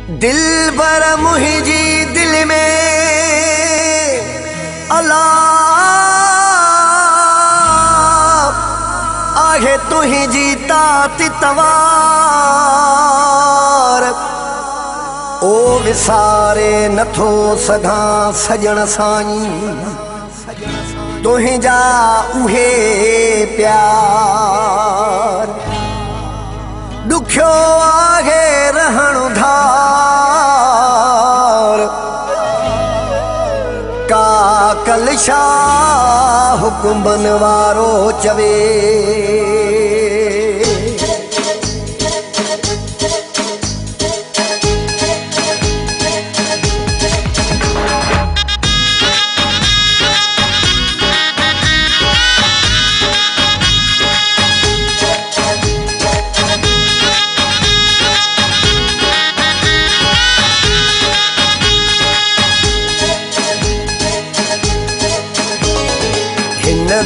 दिल बर मुझी दिल में अल्लाह आहे तुझी तात तवार ओ विसारे नथो सघां सजण साईं तुझा उहे प्यार दुखियो आहे रहण धार का कलशा हुकुमन वारो चवे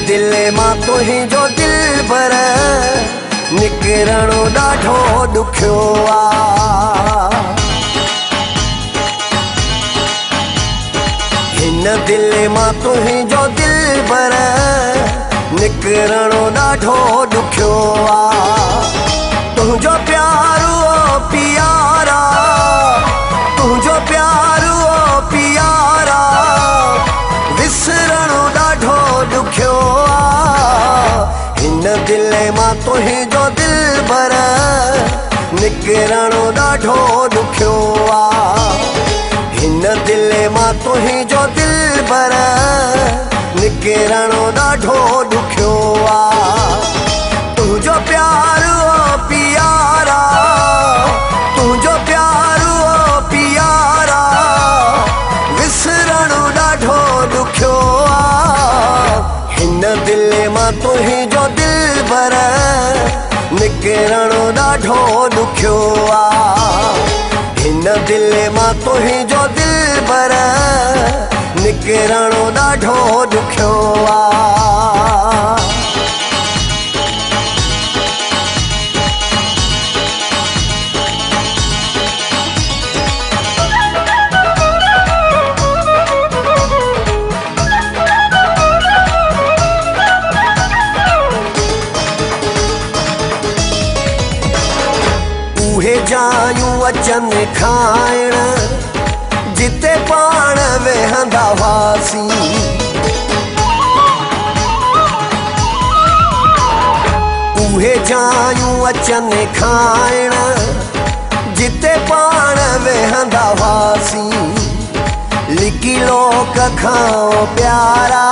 दिल मां तुझो दिल पर निकिरणो ॾाढो ॾुखियो आ हिन दिल मां तुझो दिल पर निकिरणो ॾाढो ॾुखियो आ तुझो प्यारो पियारा तुझो प्यारो पियारा विसरणो ॾाढो ॾुखियो दिल मां तुझो दिल भर निकिरणो ॾाढो ॾुखियो आ हिन दिल मां तुझो दिल भर निकिरणो ॾाढो ॾुखियो आ तुझो प्यारो पियारा तुझो प्यारो पियारा विसरणो ॾाढो ॾुखियो आ हिन दिल मां तुझो दिल पर निकिरणो ॾाढो ॾुखियो आ हिन दिल मां तुझो दिल पर निकिरणो ॾाढो ॾुखियो आ जायूं अचनि खाइण जिते पाण वेहंदा हुआसीं उहे जायूं अचनि खाइण जिते पाण वेहंदा हुआसीं लिकी लोक खां प्यारा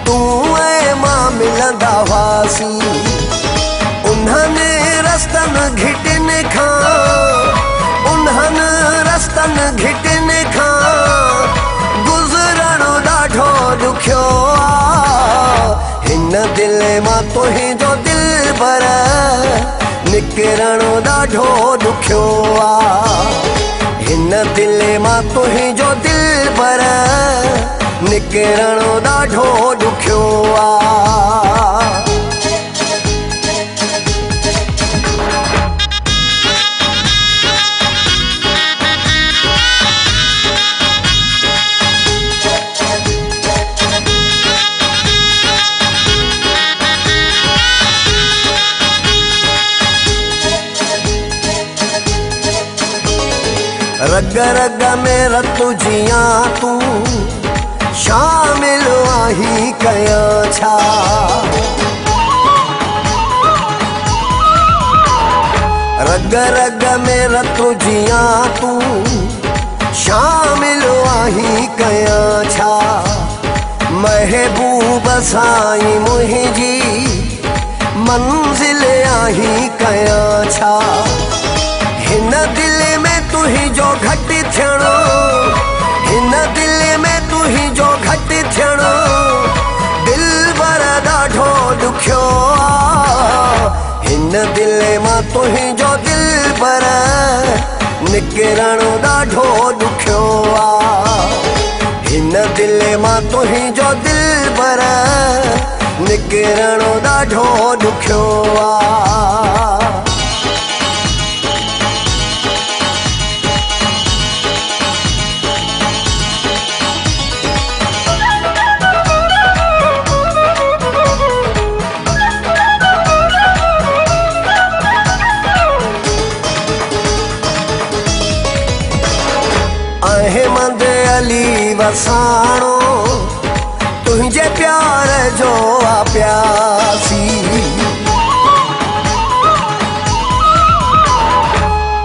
तूं ऐं मां मिलंदा हुआसीं उन्हनि रस्तनि घिटिन खां उन्हनि रस्तनि घिटिन खां गुज़रणो ॾाढो ॾुखियो आ हिन दिल मां तुझो दिल भर निकिरणो ॾाढो ॾुखियो आ हिन दिल मां तुझो दिल भर निकिरणो ॾाढो ॾुखियो आ रग रग में रतु जियां तूं शामिल आहीं कयां छा रग रग में रतु जियां तूं शामिल आहीं कयां छा महबूब साईं मुंहिंजी मंज़िल आहीं कयां छा हिन दिल में तुझो घटि थियणो हिन दिल में तुझो घटि थियणो दिल भर ॾाढो ॾुखियो आ हिन दिल मां तुझो दिल भर निकिरणो ॾाढो ॾुखियो आ हिन दिल मां तुझो दिल भर निकिरणो ॾाढो ॾुखियो आ अहमद अली वसाणो तुझे प्यार जो आ प्यासी।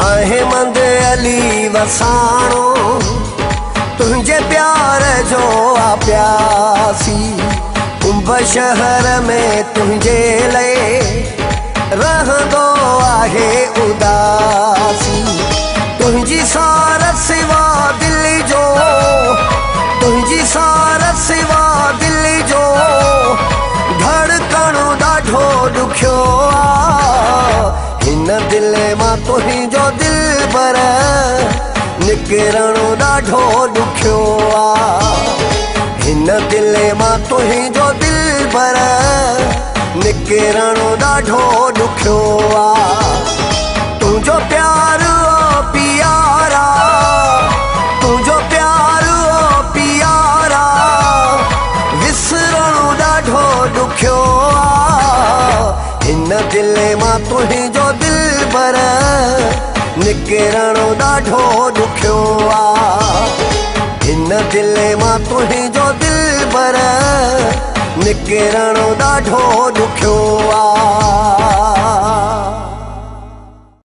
अहमद अली वसाणो तुझे प्यार जो आ प्यासी। कुंभ शहर में तुझे लए रहंदो आहे उदासी। तुझी सार सिवा दिल जो, तुझी सार सिवा दिल जो धड़कण ॾाढो ॾुखियो आ। हिन दिल मां तुंहिंजो दिलबर निकिरण ॾाढो ॾुखियो आ। हिन दिल मां तुंहिंजो दिलबर निकिरण ॾाढो ॾुखियो आ। तुंहिंजो प्यार ओ पियारा, तुंहिंजो प्यार ओ पियारा विसरण ॾाढो ॾुखियो आ। हिन दिल मां तुंहिंजो दिलबर निकिरण ॾाढो ॾुखियो आ। हिन दिल मां तुंहिंजो दिलबर निकिरण ॾाढो ॾुखियो आ।